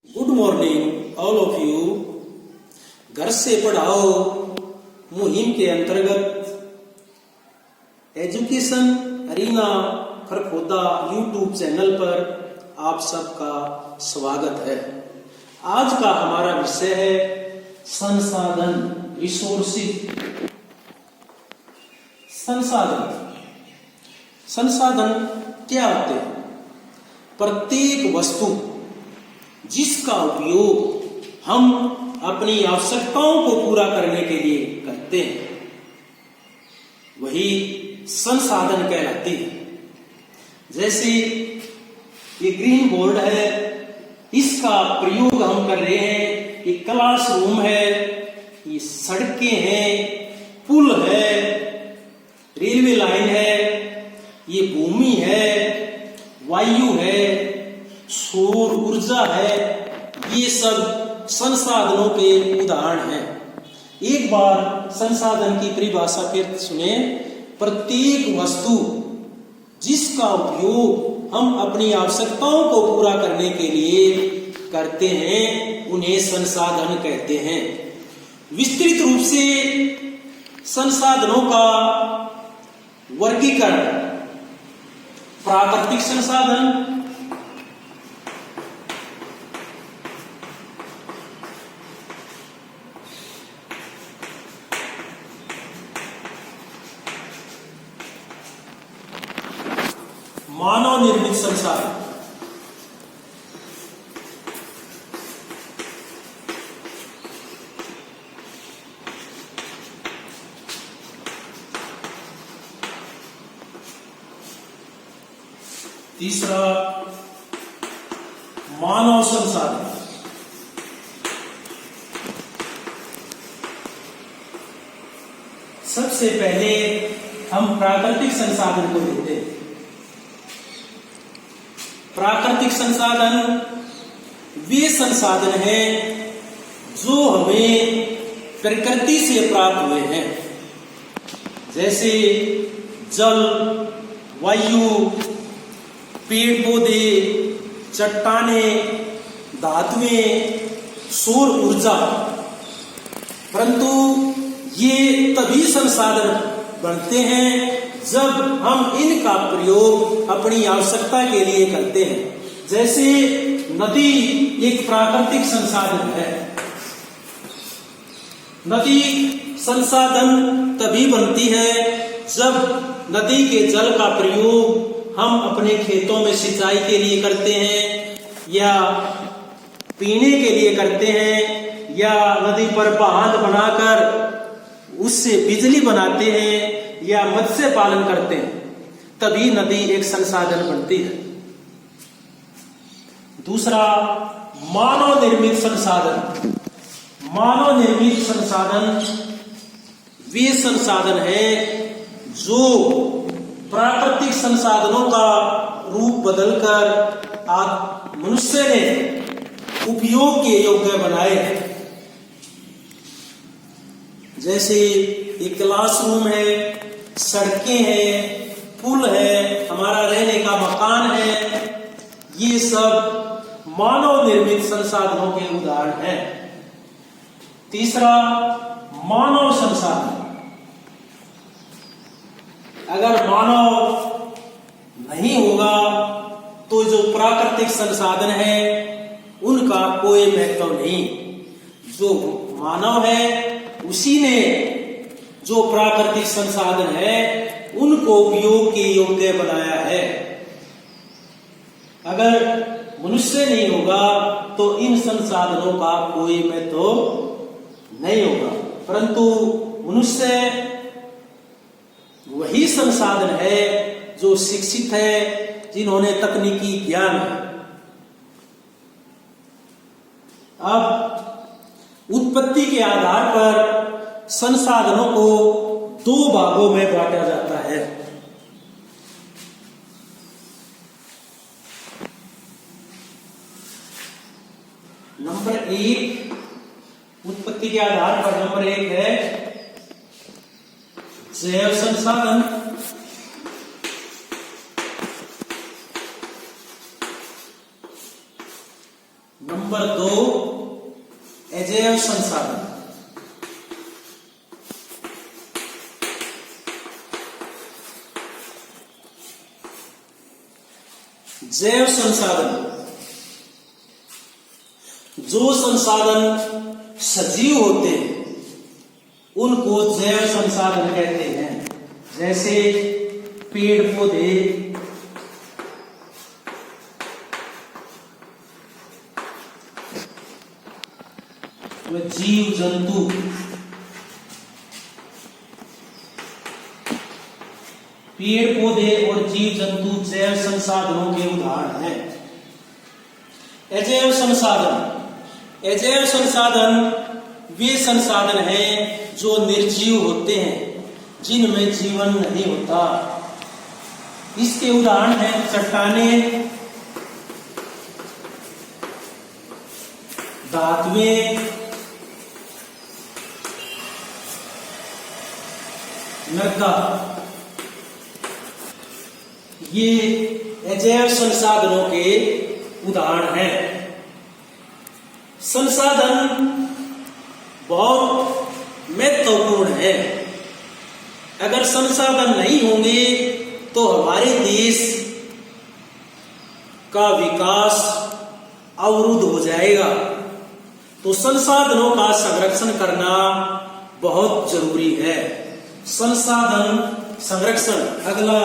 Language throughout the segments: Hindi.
Good morning all of you. घर से पढ़ाओ मुहिम के अंतर्गत education arena Kharkhoda YouTube channel पर आप सबका स्वागत है। आज का हमारा विषय है संसाधन, रिसोर्सेज। संसाधन क्या होते हैं? प्रत्येक वस्तु जिसका उपयोग हम अपनी आवश्यकताओं को पूरा करने के लिए करते हैं वही संसाधन कहलाते हैं। जैसे ये ग्रीन बोर्ड है, इसका प्रयोग हम कर रहे हैं। ये क्लासरूम है, ये सड़कें हैं, पुल है, रेलवे लाइन है, ये भूमि है, वायु है, सौर ऊर्जा है। ये सब संसाधनों के उदाहरण हैं। एक बार संसाधन की परिभाषा फिर सुने। प्रत्येक वस्तु जिसका उपयोग हम अपनी आवश्यकताओं को पूरा करने के लिए करते हैं उन्हें संसाधन कहते हैं। विस्तृत रूप से संसाधनों का वर्गीकरण: प्राकृतिक संसाधन, मानव निर्मित संसाधन, तीसरा मानव संसाधन, सबसे पहले हम प्राकृतिक संसाधन को लेते हैं। प्राकृतिक संसाधन वे संसाधन हैं जो हमें प्रकृति से प्राप्त हुए हैं, जैसे जल, वायु, पेड़ पौधे, चट्टानें, धातुएं, सौर ऊर्जा। परंतु ये तभी संसाधन बनते हैं जब हम इनका प्रयोग अपनी आवश्यकता के लिए करते हैं। जैसे नदी एक प्राकृतिक संसाधन है। नदी संसाधन तभी बनती है जब नदी के जल का प्रयोग हम अपने खेतों में सिंचाई के लिए करते हैं, या पीने के लिए करते हैं, या नदी पर बांध बनाकर उससे बिजली बनाते हैं, या मत्स्य पालन करते हैं, तभी नदी एक संसाधन बनती है। दूसरा मानव निर्मित संसाधन। मानव निर्मित संसाधन वे संसाधन है जो प्राकृतिक संसाधनों का रूप बदलकर मनुष्य ने उपयोग के योग्य बनाए। जैसे एक क्लासरूम है, सड़कें हैं, पुल है, हमारा रहने का मकान है। ये सब मानव निर्मित संसाधनों के उदाहरण हैं। तीसरा मानव संसाधन। अगर मानव नहीं होगा तो जो प्राकृतिक संसाधन है उनका कोई महत्व नहीं। जो मानव है उसी ने जो प्राकृतिक संसाधन है उनको उपयोग के योग्य बनाया है। अगर मनुष्य नहीं होगा तो इन संसाधनों का कोई महत्व नहीं होगा। परंतु मनुष्य वही संसाधन है जो शिक्षित है, जिन्होंने तकनीकी ज्ञान है। अब उत्पत्ति के आधार पर संसाधनों को दो भागों में बांटा जाता है। नंबर 1, उत्पत्ति के आधार पर नंबर 1 है जैव संसाधन। नंबर 2 अजैव संसाधन। जैव संसाधन, जो संसाधन सजीव होते हैं उनको जैव संसाधन कहते हैं। जैसे पेड़ पौधे, जीव जंतु, पेड़ पौधे और जीव जंतु जैव संसाधनों के उदाहरण हैं। अजैव संसाधन, अजैव संसाधन वे संसाधन हैं जो निर्जीव होते हैं, जिनमें जीवन नहीं होता। इसके उदाहरण हैं चट्टानें, धातुएं, मृदा। ये अजैव संसाधनों के उदाहरण हैं। संसाधन बहुत महत्वपूर्ण है। अगर संसाधन नहीं होंगे तो हमारे देश का विकास अवरुद्ध हो जाएगा। तो संसाधनों का संरक्षण करना बहुत जरूरी है। संसाधन संरक्षण अगला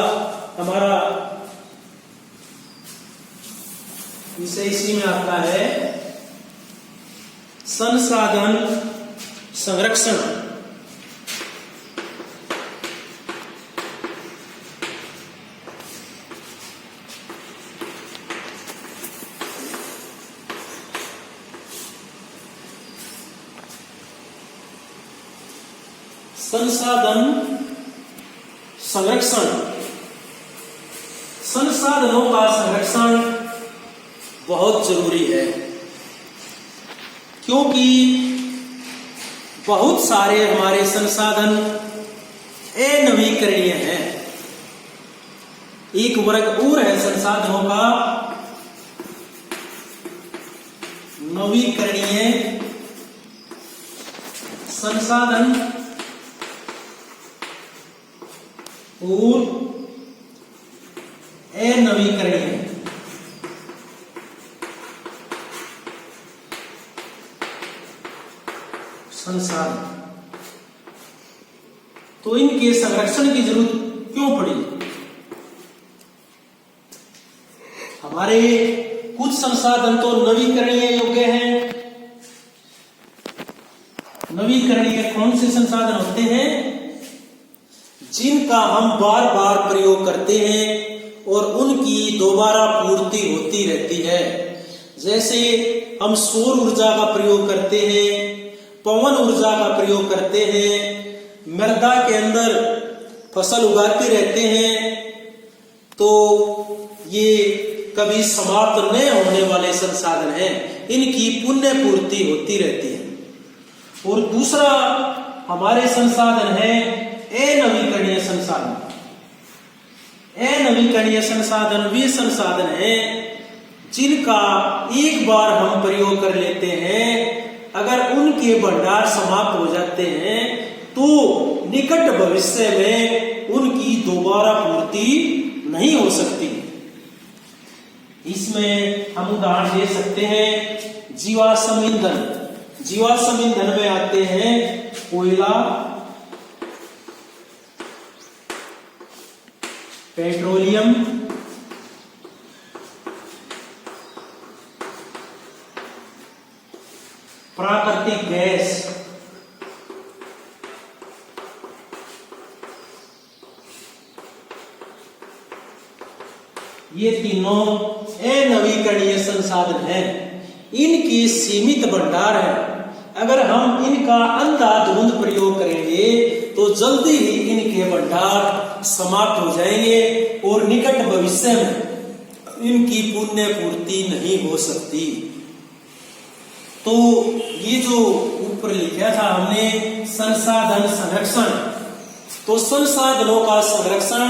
हमारा विषय इसी में आता है, संसाधन संरक्षण। संसाधन संरक्षण, संसाधनों का संरक्षण बहुत जरूरी है, क्योंकि बहुत सारे हमारे संसाधन अनवीकरणीय हैं। एक वर्ग और है संसाधनों का नवीकरणीय संसाधन और अनवीकरणीय। संसाधन, तो इनके संरक्षण की जरूरत क्यों पड़ी? हमारे कुछ संसाधन तो नवीकरणीय योग्य हैं। नवीकरणीय कौन से संसाधन होते हैं? जिनका हम बार बार प्रयोग करते हैं और उनकी दोबारा पूर्ति होती रहती है। जैसे हम सौर ऊर्जा का प्रयोग करते हैं, पवन ऊर्जा का प्रयोग करते हैं, मृदा के अंदर फसल उगाते रहते हैं, तो ये कभी समाप्त नहीं होने वाले संसाधन हैं। इनकी पुण्य पूर्ति होती रहती है। और दूसरा हमारे संसाधन है अनवीकरणीय संसाधन। अनवीकरणीय संसाधन वे संसाधन हैं जिनका एक बार हम प्रयोग कर लेते हैं, अगर उनके भंडार समाप्त हो जाते हैं तो निकट भविष्य में उनकी दोबारा पूर्ति नहीं हो सकती। इसमें हम उदाहरण दे सकते हैं जीवाश्म ईंधन। जीवाश्म ईंधन में आते हैं कोयला, पेट्रोलियम, प्राकृतिक गैस, ये तीनों अनवीकरणीय संसाधन हैं। इनके सीमित भंडार है। अगर हम इनका अंधाधुंध प्रयोग करेंगे तो जल्दी ही इनके भंडार समाप्त हो जाएंगे और निकट भविष्य में इनकी पुण्य पूर्ति नहीं हो सकती। तो ये जो ऊपर लिखा था हमने संसाधन संरक्षण, तो संसाधनों का संरक्षण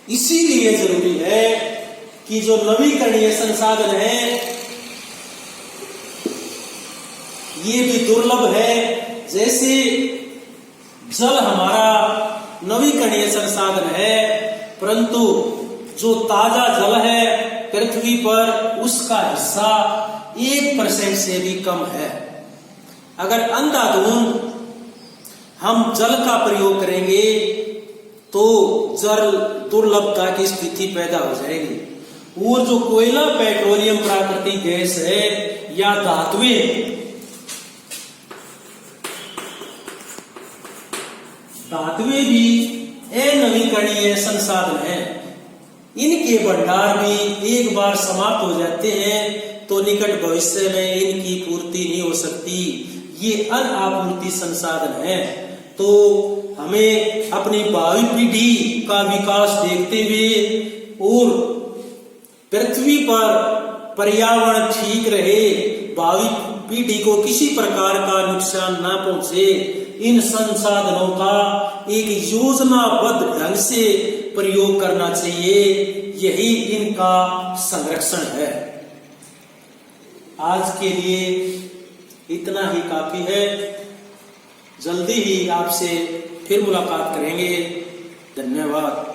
इसीलिए जरूरी है कि जो नवीकरणीय संसाधन है ये भी दुर्लभ है। जैसे जल हमारा नवीकरणीय संसाधन है, परंतु जो ताजा जल है पृथ्वी पर उसका हिस्सा 1% से भी कम है। अगर अंधाधुंध हम जल का प्रयोग करेंगे तो जल दुर्लभता की स्थिति पैदा हो जाएगी। और जो कोयला, पेट्रोलियम, प्राकृतिक गैस है या धातुएं भी अनवीकरणीय संसाधन है। इनके भंडार भी एक बार समाप्त हो जाते हैं तो निकट भविष्य में इनकी पूर्ति नहीं हो सकती। ये अनापूर्ति संसाधन है। तो हमें अपनी भावी पीढ़ी का विकास देखते हुए और पृथ्वी पर पर्यावरण ठीक रहे, भावी पीढ़ी को किसी प्रकार का नुकसान ना पहुंचे, इन संसाधनों का एक योजनाबद्ध ढंग से प्रयोग करना चाहिए। यही इनका संरक्षण है। आज के लिए इतना ही काफी है। जल्दी ही आपसे फिर मुलाकात करेंगे। धन्यवाद।